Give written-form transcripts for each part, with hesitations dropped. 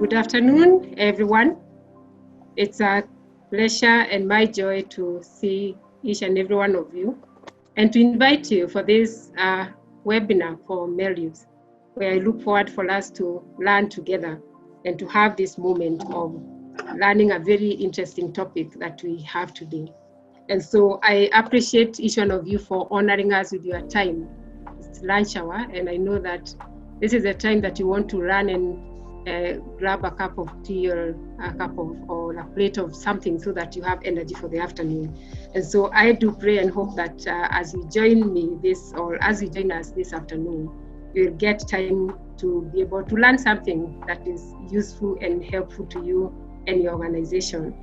Good afternoon, everyone. It's a pleasure and my joy to see each and every one of you and to invite you for this webinar for Melius, where I look forward for us to learn together and to have this moment of learning a very interesting topic that we have today. And so I appreciate each one of you for honoring us with your time. It's lunch hour, and I know that this is a time that you want to run and grab a cup of tea or a cup of or a plate of something so that you have energy for the afternoon. And so I do pray and hope that as you join me as you join us this afternoon, you'll get time to be able to learn something that is useful and helpful to you and your organization.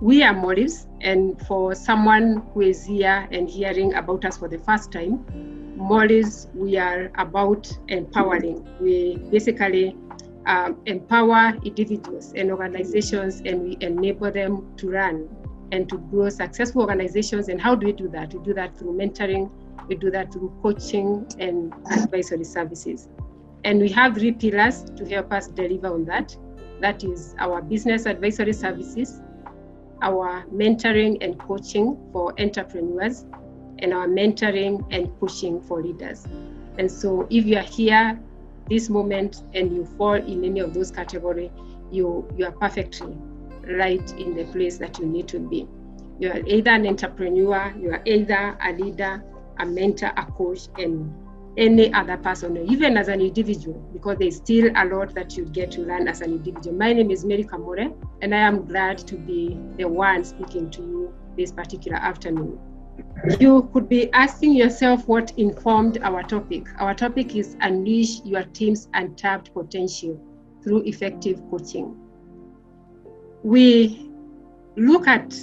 We are Molives, and for someone who is here and hearing about us for the first time, Molives, we are about empowering. We basically empower individuals and organizations, and we enable them to run and to grow successful organizations. And how do we do that? We do that through mentoring, we do that through coaching and advisory services. And we have 3 pillars to help us deliver on that. That is our business advisory services, our mentoring and coaching for entrepreneurs, and our mentoring and coaching for leaders. And so if you are here this moment and you fall in any of those categories, you are perfectly right in the place that you need to be. You are either an entrepreneur, you are either a leader, a mentor, a coach, and any other person, or even as an individual, because there's still a lot that you get to learn as an individual. My name is Mary Kamore, and I am glad to be the one speaking to you this particular afternoon. You could be asking yourself what informed our topic. Our topic is Unleash Your Team's Untapped Potential Through Effective Coaching. We look at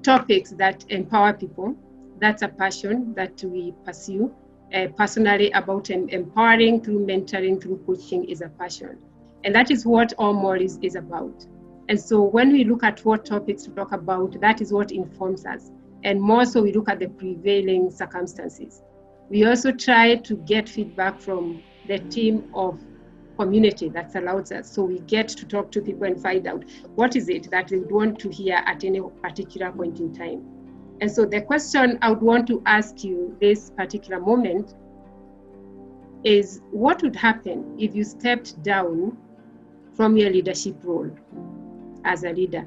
topics that empower people. That's a passion that we pursue. Personally, about empowering through mentoring, through coaching is a passion. And that is what all Molives is about. And so when we look at what topics to talk about, that is what informs us. And more so, we look at the prevailing circumstances. We also try to get feedback from the team of community that surrounds us. So we get to talk to people and find out what is it that we would want to hear at any particular point in time. And so the question I would want to ask you this particular moment is, what would happen if you stepped down from your leadership role as a leader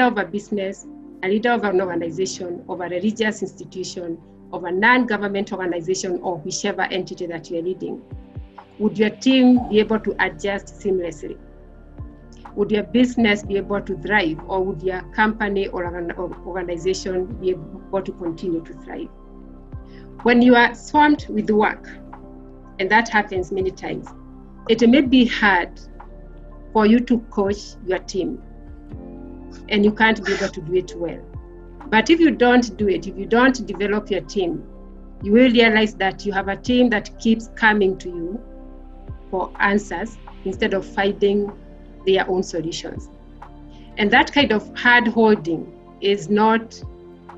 of a business, a leader of an organization, of a religious institution, of a non-government organization, or whichever entity that you're leading? Would your team be able to adjust seamlessly? Would your business be able to thrive, or would your company or organization be able to continue to thrive? When you are swamped with work, and that happens many times, it may be hard for you to coach your team, and you can't be able to do it well. But if you don't do it, if you don't develop your team, you will realize that you have a team that keeps coming to you for answers instead of finding their own solutions. And that kind of hard holding is not,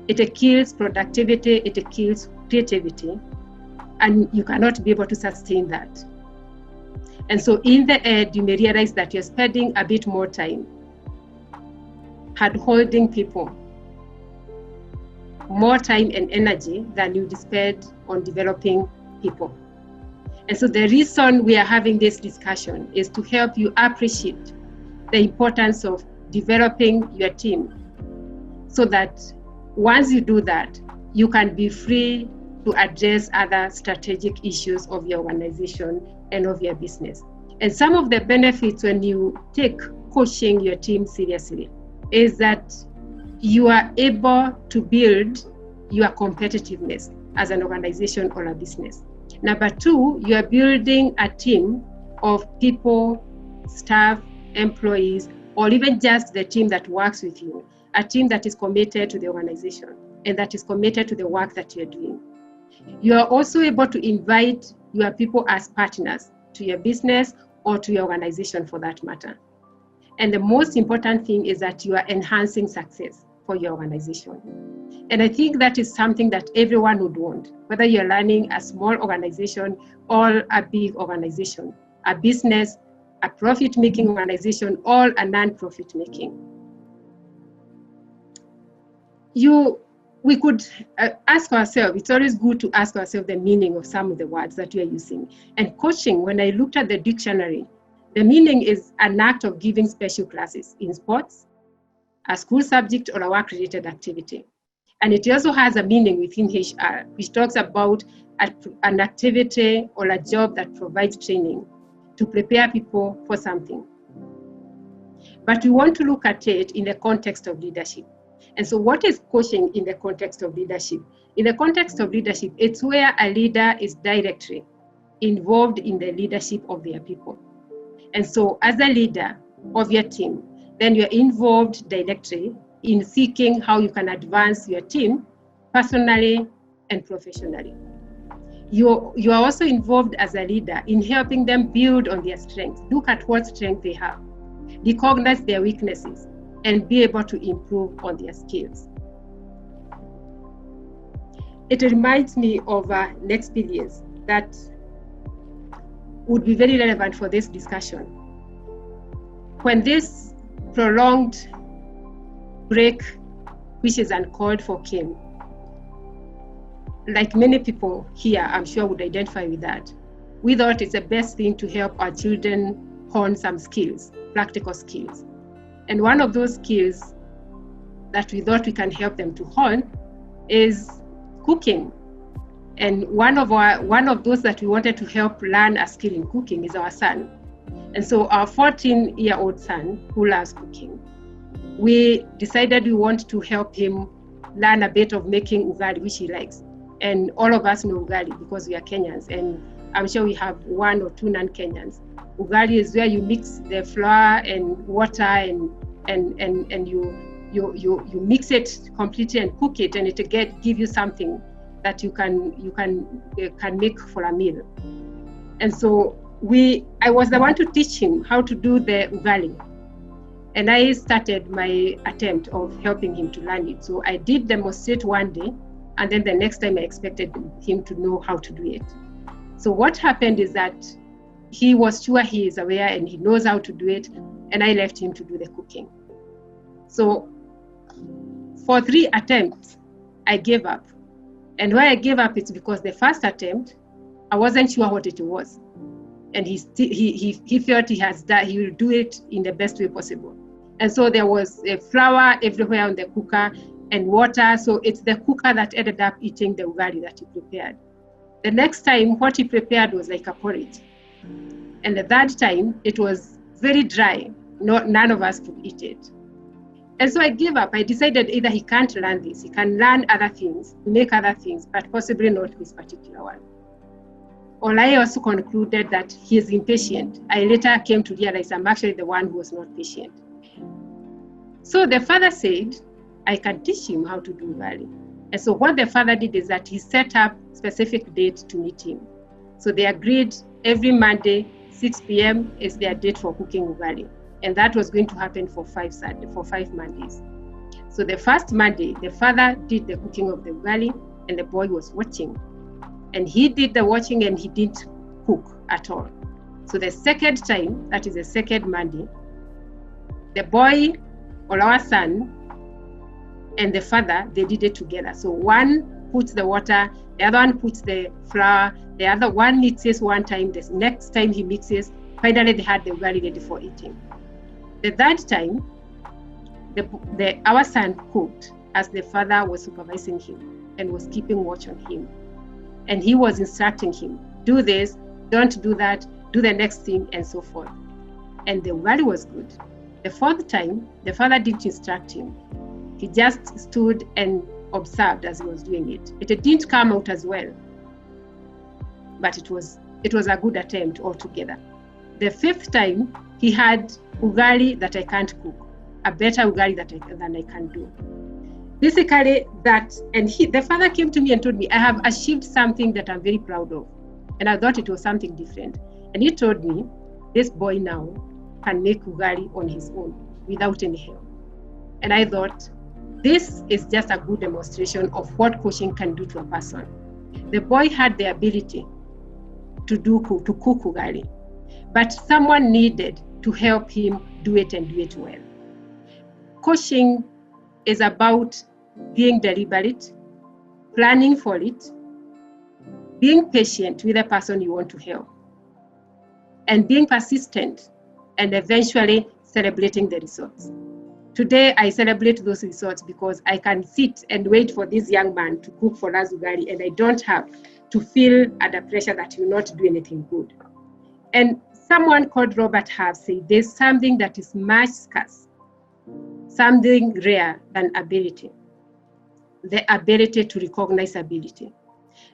it kills productivity, it kills creativity, and you cannot be able to sustain that. And so in the end, you may realize that you're spending a bit more time hard holding people, more time and energy than you spend on developing people. And so the reason we are having this discussion is to help you appreciate the importance of developing your team, so that once you do that, you can be free to address other strategic issues of your organization and of your business. And some of the benefits when you take coaching your team seriously is that you are able to build your competitiveness as an organization or a business. Number 2, you are building a team of people, staff, employees, or even just the team that works with you, a team that is committed to the organization and that is committed to the work that you're doing. You are also able to invite your people as partners to your business or to your organization for that matter. And the most important thing is that you are enhancing success for your organization. And I think that is something that everyone would want, whether you're running a small organization or a big organization. A business a profit-making organization, or a non-profit making. We could ask ourselves, it's always good to ask ourselves the meaning of some of the words that we are using. And coaching, when I looked at the dictionary, the meaning is an act of giving special classes in sports, a school subject, or a work-related activity. And it also has a meaning within HR, which talks about an activity or a job that provides training to prepare people for something. But we want to look at it in the context of leadership. And so what is coaching in the context of leadership? In the context of leadership, it's where a leader is directly involved in the leadership of their people. And so as a leader of your team, then you're involved directly in seeking how you can advance your team personally and professionally. You are also involved as a leader in helping them build on their strengths, look at what strength they have, recognize their weaknesses, and be able to improve on their skills. It reminds me of an experience that would be very relevant for this discussion. When this prolonged break, which is uncalled for, came, like many people here, I'm sure would identify with that, we thought it's the best thing to help our children hone some skills, practical skills. And one of those skills that we thought we can help them to hone is cooking. And one of those that we wanted to help learn a skill in cooking is our son. And so our 14-year-old son, who loves cooking, we decided we want to help him learn a bit of making ugali, which he likes. And all of us know ugali because we are Kenyans, and I'm sure we have one or two non-Kenyans. Ugali is where you mix the flour and water and you mix it completely and cook it, and it give you something that you can make for a meal. And so I was the one to teach him how to do the ugali, and I started my attempt of helping him to learn it. So I did demonstrate one day, and then the next time I expected him to know how to do it. So what happened is that he was sure he is aware and he knows how to do it, and I left him to do the cooking. So for 3 attempts, I gave up. And why I gave up is because the first attempt, I wasn't sure what it was. And he felt he will do it in the best way possible. And so there was flour everywhere on the cooker and water. So it's the cooker that ended up eating the ugali that he prepared. The next time, what he prepared was like a porridge. And the third time, it was very dry. None of us could eat it. And so I gave up. I decided either he can't learn this, he can learn other things, make other things, but possibly not this particular one. Or I also concluded that he is impatient. I later came to realize I'm actually the one who was not patient. So the father said, I can teach him how to do ugali. And so what the father did is that he set up specific date to meet him. So they agreed every Monday, 6 p.m. is their date for cooking ugali. And that was going to happen for 5 Mondays. So the first Monday, the father did the cooking of the ugali and the boy was watching. And he did the watching and he didn't cook at all. So the second time, that is the second Monday, the boy or our son and the father, they did it together. So one puts the water, the other one puts the flour, the other one mixes one time, the next time he mixes, finally they had the ugali ready for eating. The third time, our son cooked as the father was supervising him and was keeping watch on him. And he was instructing him, do this, don't do that, do the next thing, and so forth. And the ugali was good. The fourth time, the father didn't instruct him. He just stood and observed as he was doing it. It didn't come out as well, but it was a good attempt altogether. The fifth time, he had ugali that I can't cook, a better ugali than I can do. Basically that, and the father came to me and told me, I have achieved something that I'm very proud of. And I thought it was something different. And he told me, this boy now can make ugali on his own without any help. And I thought, this is just a good demonstration of what coaching can do to a person. The boy had the ability to cook ugali, but someone needed to help him do it and do it well. Coaching is about being deliberate, planning for it, being patient with the person you want to help, and being persistent, and eventually celebrating the results. Today, I celebrate those results because I can sit and wait for this young man to cook for us ugali, and I don't have to feel under pressure that he will not do anything good. And someone called Robert Half said, there's something that is much scarce, something rare than ability, the ability to recognize ability.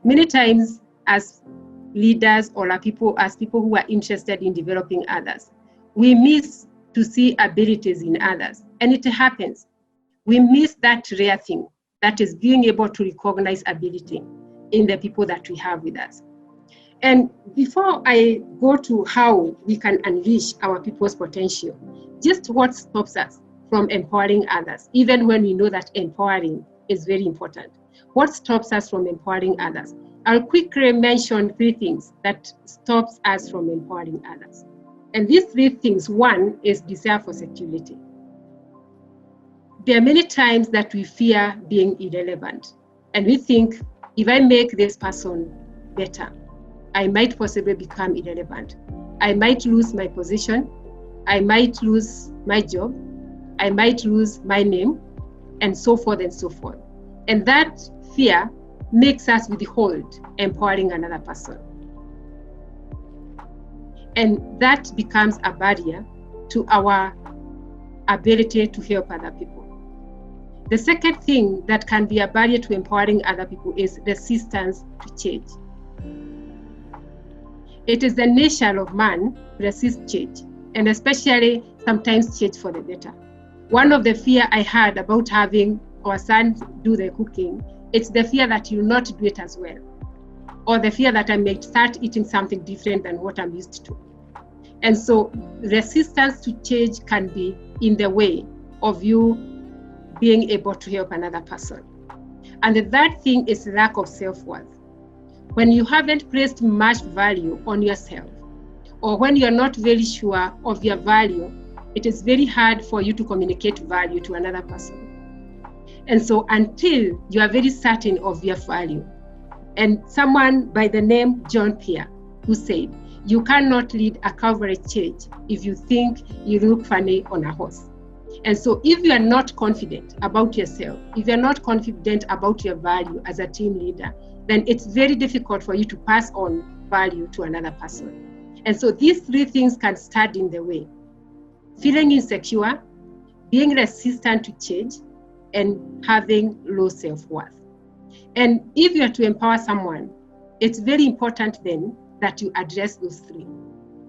Many times as leaders or as people who are interested in developing others, we miss to see abilities in others. And it happens. We miss that rare thing, that is being able to recognize ability in the people that we have with us. And before I go to how we can unleash our people's potential, just what stops us from empowering others, even when we know that empowering is very important. What stops us from empowering others? I'll quickly mention 3 things that stops us from empowering others. And these 3 things, one is desire for security. There are many times that we fear being irrelevant. And we think, if I make this person better, I might possibly become irrelevant. I might lose my position. I might lose my job. I might lose my name, and so forth and so forth. And that fear makes us withhold empowering another person. And that becomes a barrier to our ability to help other people. The second thing that can be a barrier to empowering other people is resistance to change. It is the nature of man to resist change, and especially sometimes change for the better. One of the fear I had about having our son do the cooking, it's the fear that you'll not do it as well, or the fear that I may start eating something different than what I'm used to. And so resistance to change can be in the way of you being able to help another person. And the third thing is lack of self-worth. When you haven't placed much value on yourself, or when you're not very sure of your value, it is very hard for you to communicate value to another person. And so until you are very certain of your value, and someone by the name John Pierre, who said, you cannot lead a cavalry charge if you think you look funny on a horse. And so if you are not confident about yourself, if you're not confident about your value as a team leader, then it's very difficult for you to pass on value to another person. And so these 3 things can stand in the way: feeling insecure, being resistant to change, and having low self-worth. And if you are to empower someone, it's very important then that you address those 3.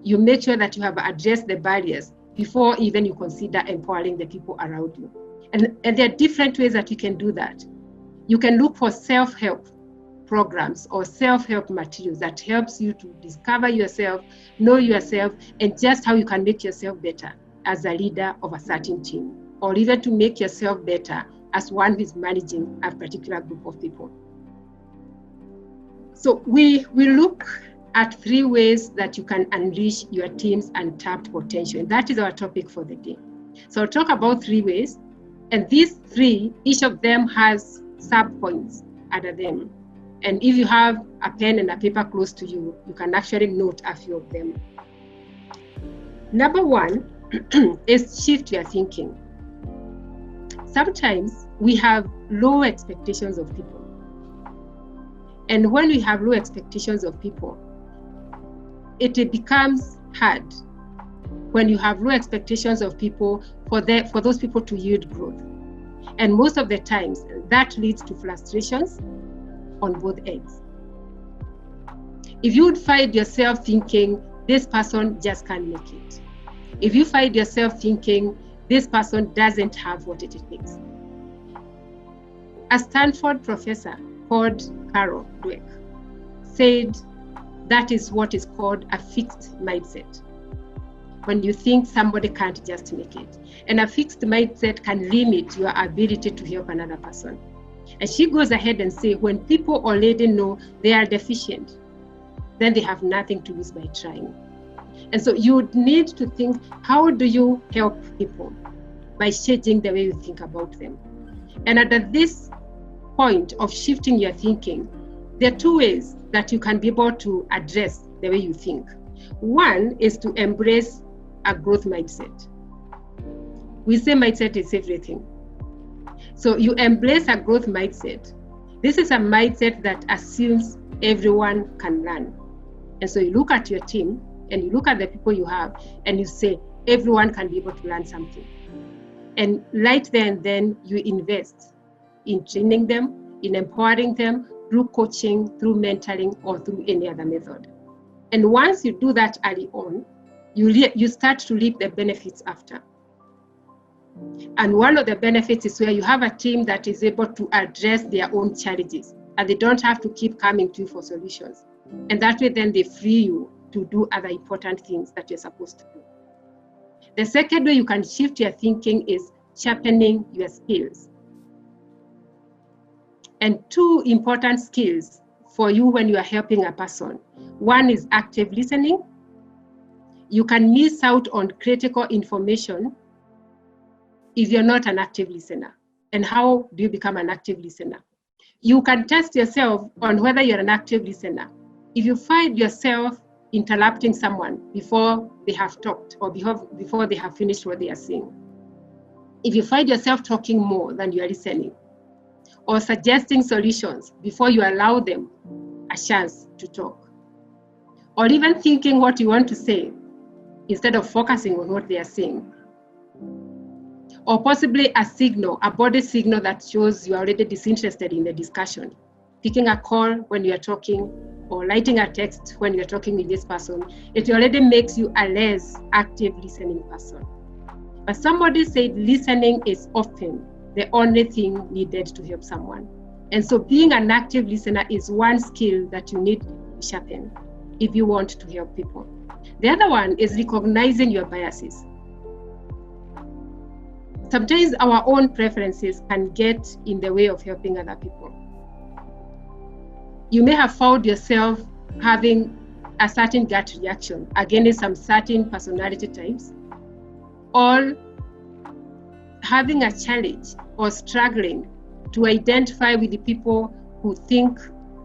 You make sure that you have addressed the barriers before even you consider empowering the people around you. And there are different ways that you can do that. You can look for self-help programs or self-help materials that helps you to discover yourself, know yourself, and just how you can make yourself better as a leader of a certain team, or even to make yourself better as one who is managing a particular group of people. So we look at 3 ways that you can unleash your team's untapped potential. And that is our topic for the day. So I'll talk about 3 ways. And these 3, each of them has sub-points under them. And if you have a pen and a paper close to you, you can actually note a few of them. Number 1 is shift your thinking. Sometimes we have low expectations of people. And when we have low expectations of people, it becomes hard when you have low expectations of people for those people to yield growth. And most of the times, that leads to frustrations on both ends. If you would find yourself thinking, this person just can't make it. If you find yourself thinking, this person doesn't have what it takes. A Stanford professor called Carol Dweck said that is what is called a fixed mindset. When you think somebody can't just make it. And a fixed mindset can limit your ability to help another person. And she goes ahead and says, when people already know they are deficient, then they have nothing to lose by trying. And so you would need to think, how do you help people? By changing the way you think about them. And at this point of shifting your thinking, there are two ways that you can be able to address the way you think. One is to embrace a growth mindset. We say mindset is everything. So you embrace a growth mindset. This is a mindset that assumes everyone can learn. And so you look at your team and you look at the people you have and you say, everyone can be able to learn something. And right there and then you invest in training them, in empowering them through coaching, through mentoring, or through any other method. And once you do that early on, you start to reap the benefits after. And one of the benefits is where you have a team that is able to address their own challenges and they don't have to keep coming to you for solutions. And that way then they free you to do other important things that you're supposed to do. The second way you can shift your thinking is sharpening your skills. And two important skills for you when you are helping a person. One is active listening. You can miss out on critical information if you're not an active listener. And how do you become an active listener? You can test yourself on whether you're an active listener. If you find yourself interrupting someone before they have talked or before they have finished what they are saying, if you find yourself talking more than you are listening, or suggesting solutions before you allow them a chance to talk, or even thinking what you want to say instead of focusing on what they are saying, or possibly a signal, a body signal that shows you are already disinterested in the discussion, picking a call when you are talking, or writing a text when you're talking with this person, it already makes you a less active listening person. But somebody said listening is often the only thing needed to help someone. And so being an active listener is one skill that you need to sharpen if you want to help people. The other one is recognizing your biases. Sometimes our own preferences can get in the way of helping other people. You may have found yourself having a certain gut reaction against some certain personality types, or having a challenge or struggling to identify with the people who think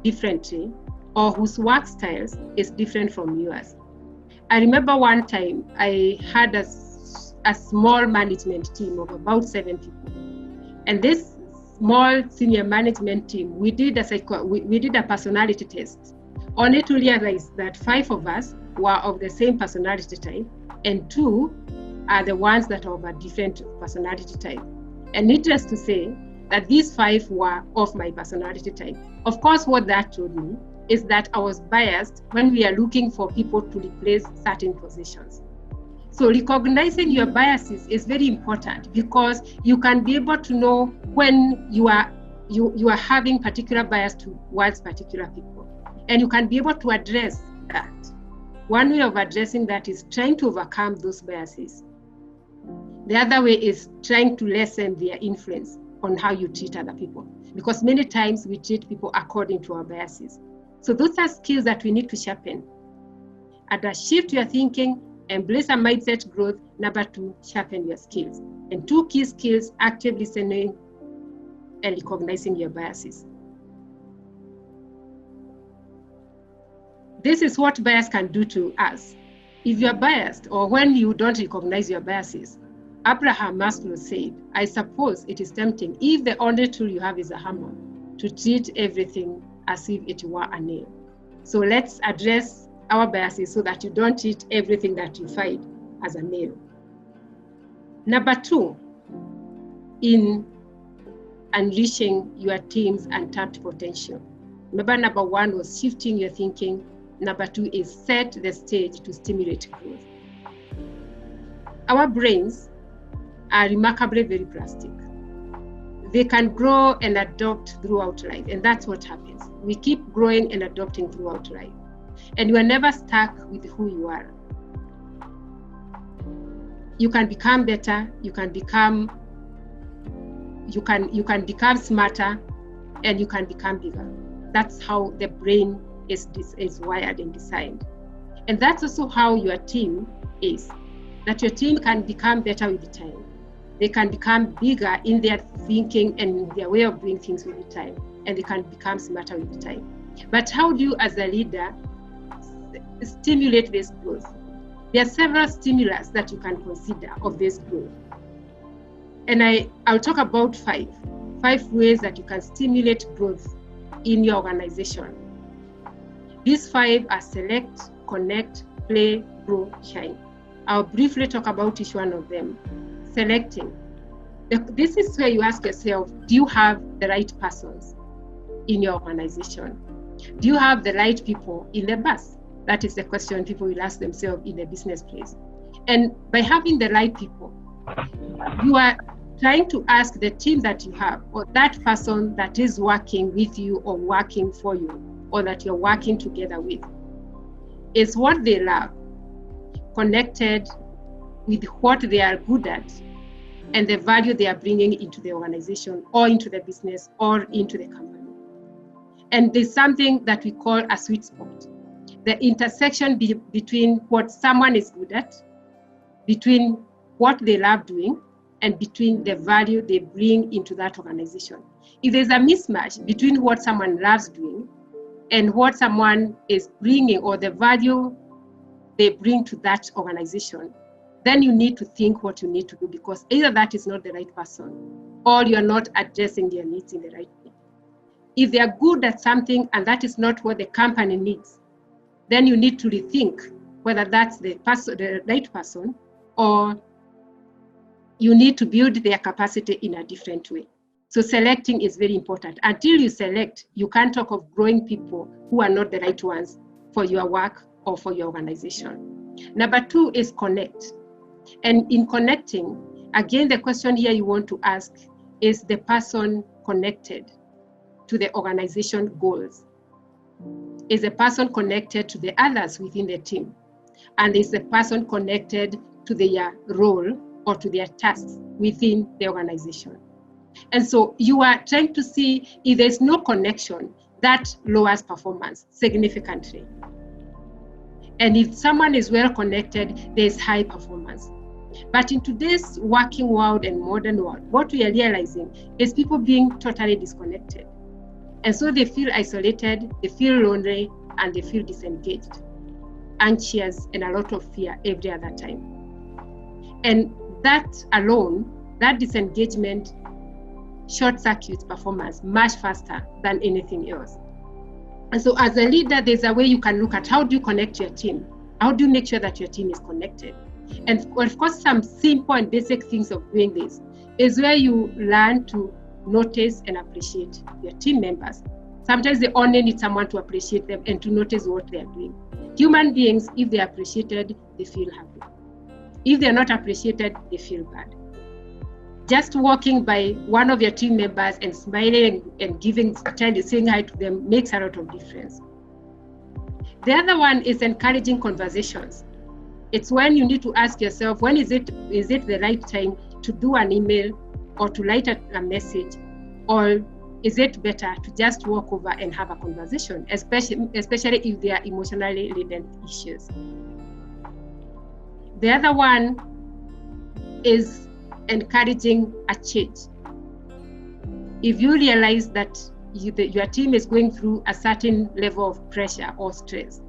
differently or whose work styles is different from yours. I remember one time I had a small management team of about 7 people. And this small senior management team, we did a personality test, only to realize that 5 of us were of the same personality type and 2 are the ones that are of a different personality type. And needless to say that these 5 were of my personality type. Of course, what that told me is that I was biased when we are looking for people to replace certain positions. So recognizing your biases is very important because you can be able to know when you are having particular bias towards particular people. And you can be able to address that. One way of addressing that is trying to overcome those biases. The other way is trying to lessen their influence on how you treat other people. Because many times we treat people according to our biases. So those are skills that we need to sharpen. And shift your thinking, embrace a mindset growth. Number 2, sharpen your skills. And 2 key skills, active listening and recognizing your biases. This is what bias can do to us. If you're biased or when you don't recognize your biases, Abraham Maslow said, I suppose it is tempting if the only tool you have is a hammer to treat everything as if it were a nail. So let's address our biases so that you don't treat everything that you find as a nail. Number 2, in unleashing your team's untapped potential. Remember, number 1 was shifting your thinking. Number 2 is set the stage to stimulate growth. Our brains are remarkably very plastic. They can grow and adopt throughout life, and that's what happens. We keep growing and adopting throughout life. And you are never stuck with who you are. You can become better, you can become smarter, and you can become bigger. That's how the brain is wired and designed. And that's also how your team is, that your team can become better with time. They can become bigger in their thinking and their way of doing things with the time, and they can become smarter with the time. But how do you, as a leader, stimulate this growth? There are several stimulus that you can consider of this growth. And I'll talk about five ways that you can stimulate growth in your organization. These five are select, connect, play, grow, shine. I'll briefly talk about each one of them. Selecting. This is where you ask yourself, do you have the right persons in your organization? Do you have the right people in the bus? That is the question people will ask themselves in the business place. And by having the right people, you are trying to ask the team that you have, or that person that is working with you or working for you, or that you're working together with, is what they love, connected with what they are good at, and the value they are bringing into the organization or into the business or into the company. And there's something that we call a sweet spot. The intersection between what someone is good at, between what they love doing, and between the value they bring into that organization. If there's a mismatch between what someone loves doing and what someone is bringing, or the value they bring to that organization, then you need to think what you need to do, because either that is not the right person or you're not addressing their needs in the right way. If they are good at something and that is not what the company needs, then you need to rethink whether that's the right person, or you need to build their capacity in a different way. So selecting is very important. Until you select, you can't talk of growing people who are not the right ones for your work or for your organization. Number two is connect. And in connecting, again, the question here you want to ask, is the person connected to the organization goals? Is the person connected to the others within the team? And is the person connected to their role or to their tasks within the organization? And so you are trying to see if there's no connection, that lowers performance significantly. And if someone is well connected, there's high performance. But in today's working world and modern world, what we are realizing is people being totally disconnected. And so they feel isolated, they feel lonely, and they feel disengaged, anxious, and a lot of fear every other time. And that alone, that disengagement, short circuits performance much faster than anything else. And so as a leader, there's a way you can look at how do you connect your team? How do you make sure that your team is connected? And of course, some simple and basic things of doing this is where you learn to notice and appreciate your team members. Sometimes they only need someone to appreciate them and to notice what they are doing. Human beings, if they are appreciated, they feel happy. If they're not appreciated, they feel bad. Just walking by one of your team members and smiling and saying hi to them makes a lot of difference. The other one is encouraging conversations. It's when you need to ask yourself, when is it the right time to do an email or to write a message, or is it better to just walk over and have a conversation, especially if they are emotionally laden issues. The other one is encouraging a change. If you realize that your team is going through a certain level of pressure or stress,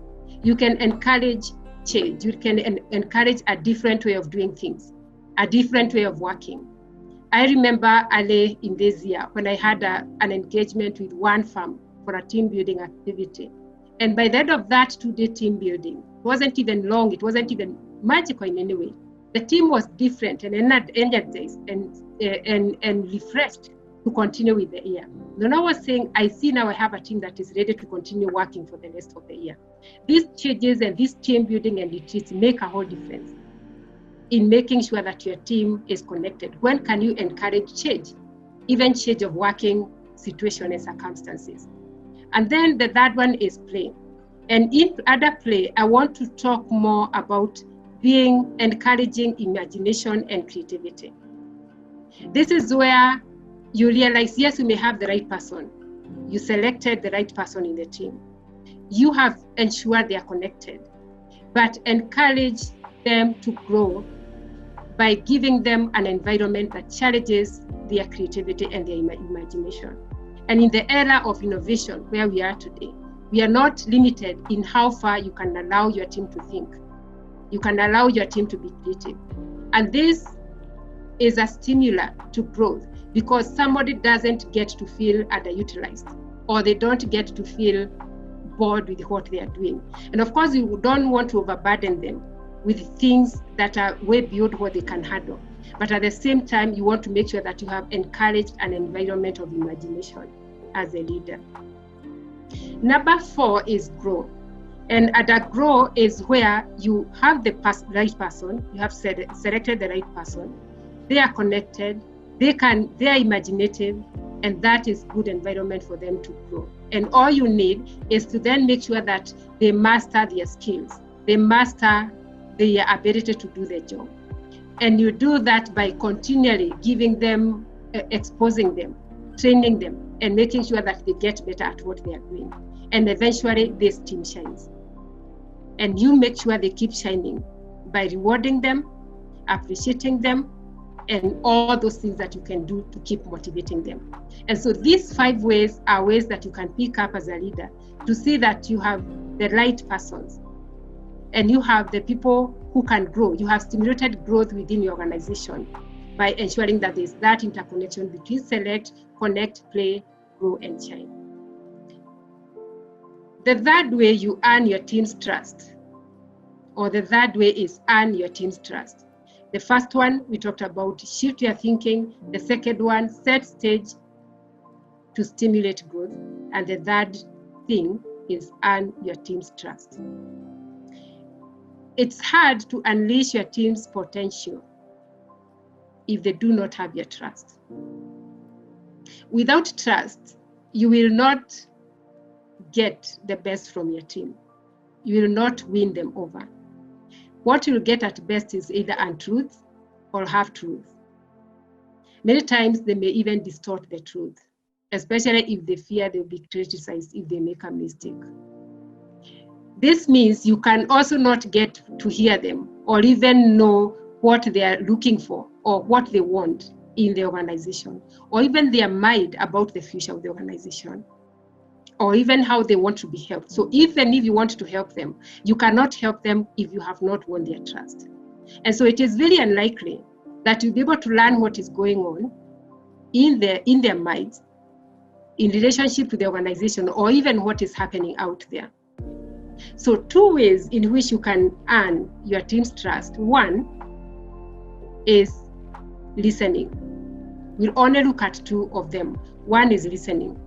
you can encourage change. You can encourage a different way of doing things, a different way of working. I remember early in this year when I had an engagement with one firm for a team building activity. And by the end of that 2-day team building, it wasn't even long, it wasn't even magical in any way. The team was different and energized and refreshed to continue with the year. Then I was saying, I see now I have a team that is ready to continue working for the rest of the year. These changes and this team building and retreats make a whole difference in making sure that your team is connected. When can you encourage change, even change of working situation and circumstances? And then the third one is play. And in other play, I want to talk more about encouraging imagination and creativity. This is where you realize, yes, you may have the right person. You selected the right person in the team. You have ensured they are connected. but encourage them to grow by giving them an environment that challenges their creativity and their imagination. And in the era of innovation where we are today, we are not limited in how far you can allow your team to think. You can allow your team to be creative. And this is a stimulus to growth, because somebody doesn't get to feel underutilized, or they don't get to feel bored with what they are doing. And of course, you don't want to overburden them with things that are way beyond what they can handle. But at the same time, you want to make sure that you have encouraged an environment of imagination as a leader. Number 4 is grow. And at a grow is where you have the right person, you have selected the right person, they are connected, they are imaginative, and that is good environment for them to grow. And all you need is to then make sure that they master their skills, they master their ability to do their job. And you do that by continually giving them, exposing them, training them, and making sure that they get better at what they are doing. And eventually this team shines. And you make sure they keep shining by rewarding them, appreciating them, and all those things that you can do to keep motivating them. And so these 5 ways are ways that you can pick up as a leader to see that you have the right persons and you have the people who can grow. You have stimulated growth within your organization by ensuring that there's that interconnection between select, connect, play, grow, and shine. The third way you earn your team's trust, or the third way is earn your team's trust. The first one, we talked about shift your thinking. The second one, set stage to stimulate growth. And the third thing is earn your team's trust. It's hard to unleash your team's potential if they do not have your trust. Without trust, you will not get the best from your team. You will not win them over. What you'll get at best is either untruth or half-truth. Many times they may even distort the truth, especially if they fear they'll be criticized if they make a mistake. This means you can also not get to hear them or even know what they are looking for or what they want in the organization, or even their mind about the future of the organization, or even how they want to be helped. So even if you want to help them, you cannot help them if you have not won their trust. And so it is very unlikely that you'll be able to learn what is going on in their minds, in relationship to the organization, or even what is happening out there. So 2 ways in which you can earn your team's trust. One is listening. We'll only look at 2 of them. One is listening.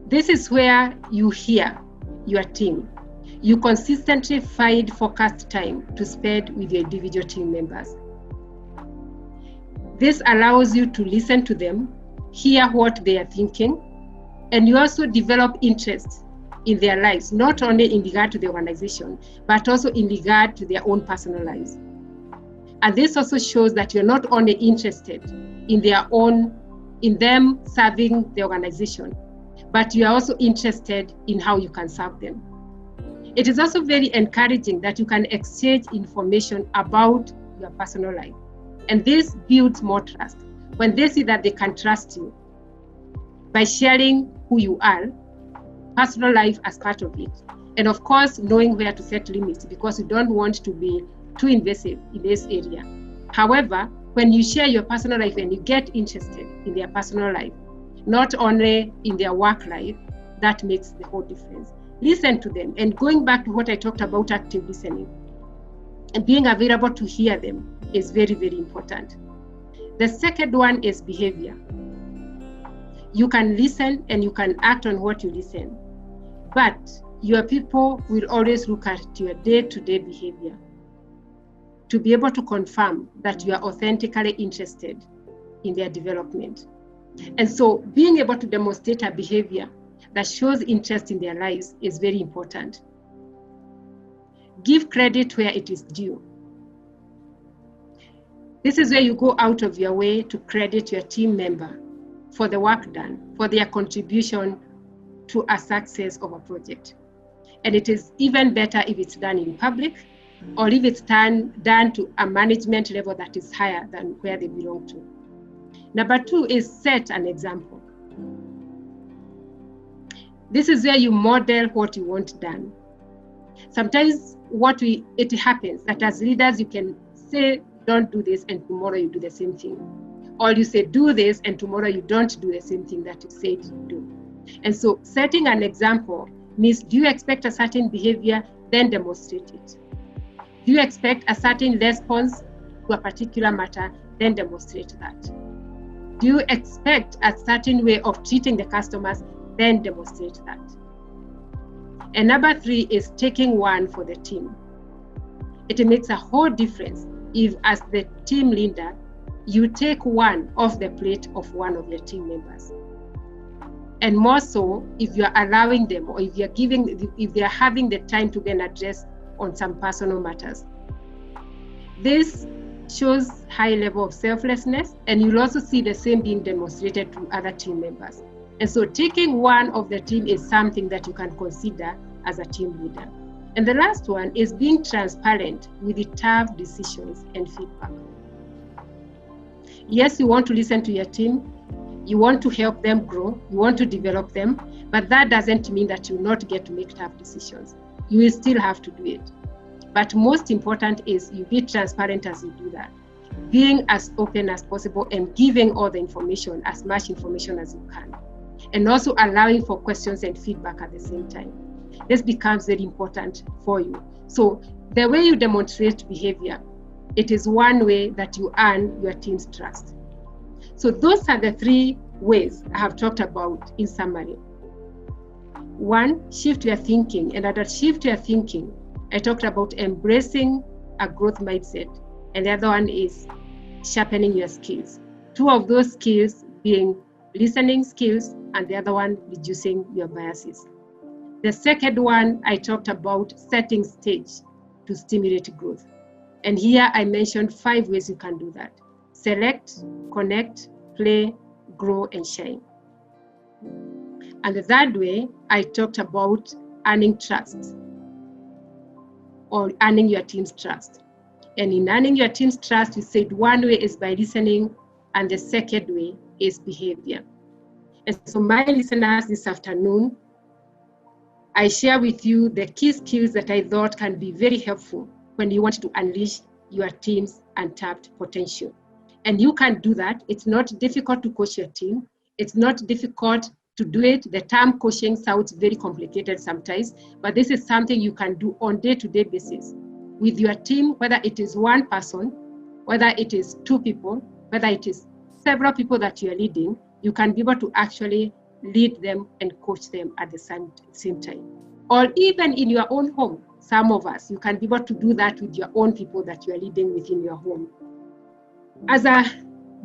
This is where you hear your team. You consistently find focused time to spend with your individual team members. This allows you to listen to them, hear what they are thinking, and you also develop interest in their lives, not only in regard to the organization, but also in regard to their own personal lives. And this also shows that you're not only interested in them serving the organization, but you are also interested in how you can serve them. It is also very encouraging that you can exchange information about your personal life. And this builds more trust. When they see that they can trust you by sharing who you are, personal life as part of it. And of course, knowing where to set limits, because you don't want to be too invasive in this area. However, when you share your personal life and you get interested in their personal life, not only in their work life, that makes the whole difference. Listen to them. And going back to what I talked about, active listening, and being available to hear them is very, very important. The second one is behavior. You can listen and you can act on what you listen, but your people will always look at your day-to-day behavior to be able to confirm that you are authentically interested in their development. And so being able to demonstrate a behavior that shows interest in their lives is very important. Give credit where it is due. This is where you go out of your way to credit your team member for the work done, for their contribution to a success of a project. And it is even better if it's done in public, or if it's done to a management level that is higher than where they belong to. Number 2 is set an example. This is where you model what you want done. Sometimes it happens that as leaders, you can say, don't do this, and tomorrow you do the same thing. Or you say, do this, and tomorrow you don't do the same thing that you said you do. And so setting an example means, do you expect a certain behavior? Then demonstrate it. Do you expect a certain response to a particular matter? Then demonstrate that. Do you expect a certain way of treating the customers? Then demonstrate that. And number 3 is taking one for the team. It makes a whole difference if, as the team leader, you take one off the plate of one of your team members. And more so if you're allowing them, or if they are having the time to then address on some personal matters. This shows high level of selflessness, and you'll also see the same being demonstrated to other team members. And so taking one of the team is something that you can consider as a team leader. And the last one is being transparent with the tough decisions and feedback. Yes, you want to listen to your team, you want to help them grow, you want to develop them, but that doesn't mean that you will not get to make tough decisions. You will still have to do it. But most important is you be transparent as you do that, being as open as possible and giving all the information, as much information as you can, and also allowing for questions and feedback at the same time. This becomes very important for you. So the way you demonstrate behavior, it is one way that you earn your team's trust. So those are the 3 ways I have talked about in summary. 1, shift your thinking. And under shift your thinking, I talked about embracing a growth mindset. And the other one is sharpening your skills. 2 of those skills being listening skills, and the other one, reducing your biases. The second one, I talked about setting stage to stimulate growth. And here I mentioned 5 ways you can do that. Select, connect, play, grow, and shine. And the third way, I talked about earning trust, or earning your team's trust. And in earning your team's trust, we said one way is by listening, and the second way is behavior. And so my listeners, this afternoon, I share with you the key skills that I thought can be very helpful when you want to unleash your team's untapped potential. And you can do that. It's not difficult to coach your team. It's not difficult to do it. The term coaching sounds very complicated sometimes, but this is something you can do on day-to-day basis with your team, whether it is one person, whether it is 2 people, whether it is several people that you are leading. You can be able to actually lead them and coach them at the same time. Or even in your own home, some of us, you can be able to do that with your own people that you are leading within your home. As a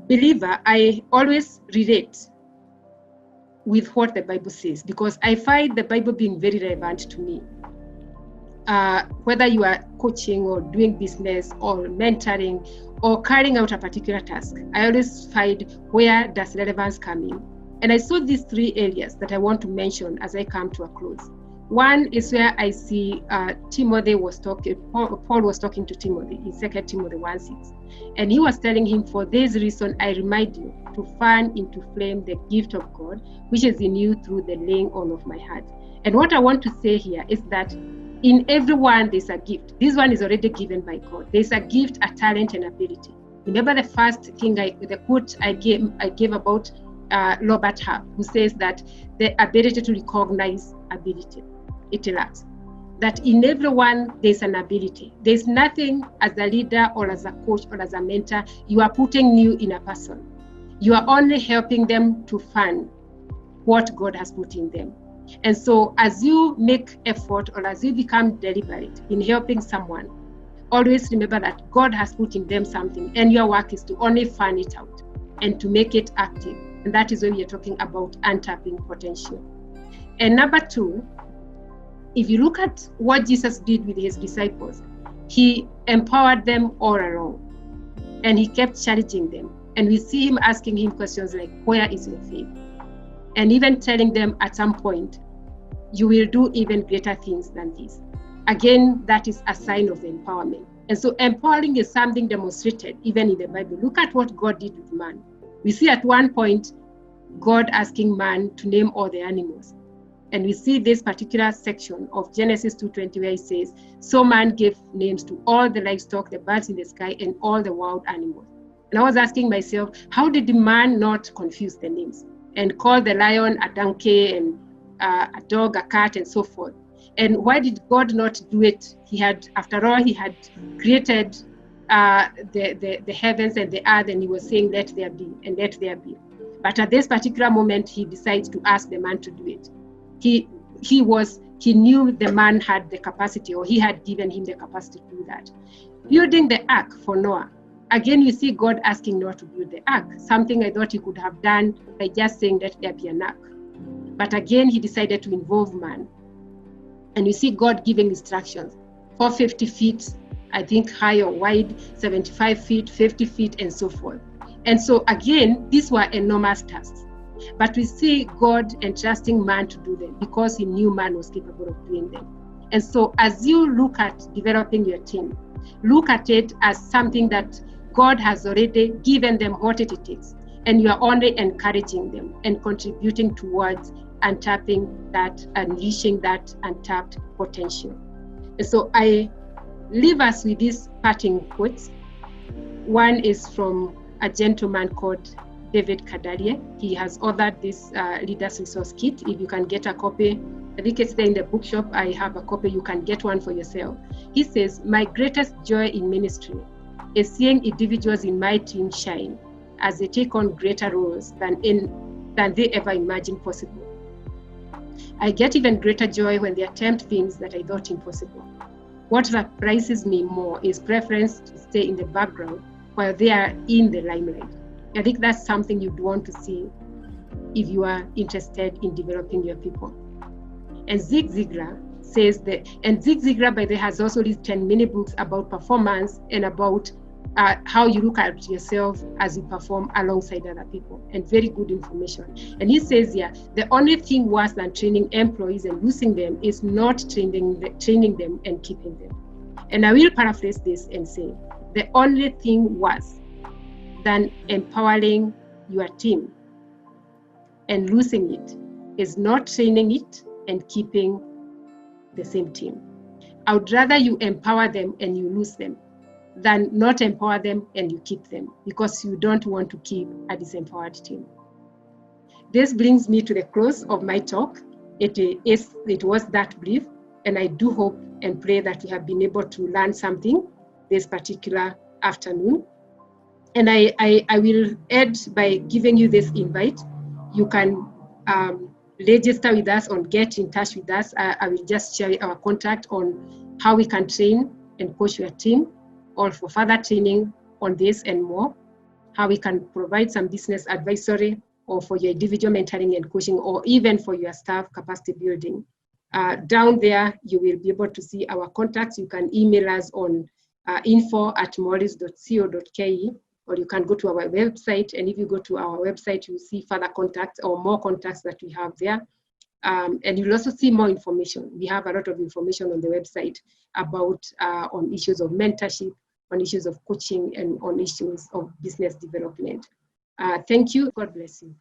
believer, I always relate with what the Bible says, because I find the Bible being very relevant to me. Whether you are coaching or doing business or mentoring or carrying out a particular task, I always find where does relevance come in. And I saw these 3 areas that I want to mention as I come to a close. One is where I see Paul was talking to Timothy in 2 Timothy 1:6. And he was telling him, for this reason, I remind you to fan into flame the gift of God, which is in you through the laying on of my heart. And what I want to say here is that in everyone, there's a gift. This one is already given by God. There's a gift, a talent, and ability. Remember the first thing, the quote I gave about Robert Hart, who says that the ability to recognize ability, it lacks. That in everyone, there's an ability. There's nothing as a leader or as a coach or as a mentor, you are putting new in a person. You are only helping them to find what God has put in them. And so as you make effort or as you become deliberate in helping someone, always remember that God has put in them something, and your work is to only find it out and to make it active. And that is when we are talking about untapping potential. And number 2, if you look at what Jesus did with his disciples, he empowered them all along, and he kept challenging them. And we see him asking him questions like, where is your faith? And even telling them at some point, you will do even greater things than this. Again, that is a sign of empowerment. And so empowering is something demonstrated even in the Bible. Look at what God did with man. We see at one point, God asking man to name all the animals. And we see this particular section of Genesis 2:20 where it says, so man gave names to all the livestock, the birds in the sky, and all the wild animals. And I was asking myself, how did the man not confuse the names and call the lion a donkey and a dog, a cat, and so forth? And why did God not do it? After all, he had created the heavens and the earth, and he was saying, let there be, and let there be. But at this particular moment, he decides to ask the man to do it. He knew the man had the capacity, or he had given him the capacity to do that. Building the ark for Noah. Again, you see God asking Noah to build the ark, something I thought he could have done by just saying, let there be an ark. But again, he decided to involve man. And you see God giving instructions, 450 feet, I think high or wide, 75 feet, 50 feet, and so forth. And so again, these were enormous tasks. But we see God entrusting man to do them because he knew man was capable of doing them. And so as you look at developing your team, look at it as something that God has already given them what it takes. And you are only encouraging them and contributing towards untapping that, unleashing that untapped potential. And so I leave us with these parting quotes. One is from a gentleman called David Kadalie. He has authored this Leaders Resource Kit. If you can get a copy, I think it's there in the bookshop. I have a copy. You can get one for yourself. He says, my greatest joy in ministry is seeing individuals in my team shine as they take on greater roles than they ever imagined possible. I get even greater joy when they attempt things that I thought impossible. What surprises me more is preference to stay in the background while they are in the limelight. I think that's something you'd want to see if you are interested in developing your people. And Zig Ziglar says that, and Zig Ziglar, by the way, has also written many books about performance and about how you look at yourself as you perform alongside other people, and very good information. And he says here, the only thing worse than training employees and losing them is not training them and keeping them. And I will paraphrase this and say, the only thing worse than empowering your team and losing it is not training it and keeping the same team. I would rather you empower them and you lose them than not empower them and you keep them, because you don't want to keep a disempowered team. This brings me to the close of my talk. It was that brief, and I do hope and pray that we have been able to learn something this particular afternoon. And I will end by giving you this invite. You can register with us or get in touch with us. I will just share our contact on how we can train and coach your team, or for further training on this and more, how we can provide some business advisory, or for your individual mentoring and coaching, or even for your staff capacity building. Down there, you will be able to see our contacts. You can email us on info@morris.co.ke, or you can go to our website. And if you go to our website, you'll see further contacts or more contacts that we have there. And you'll also see more information. We have a lot of information on the website about on issues of mentorship, on issues of coaching, and on issues of business development. Thank you. God bless you.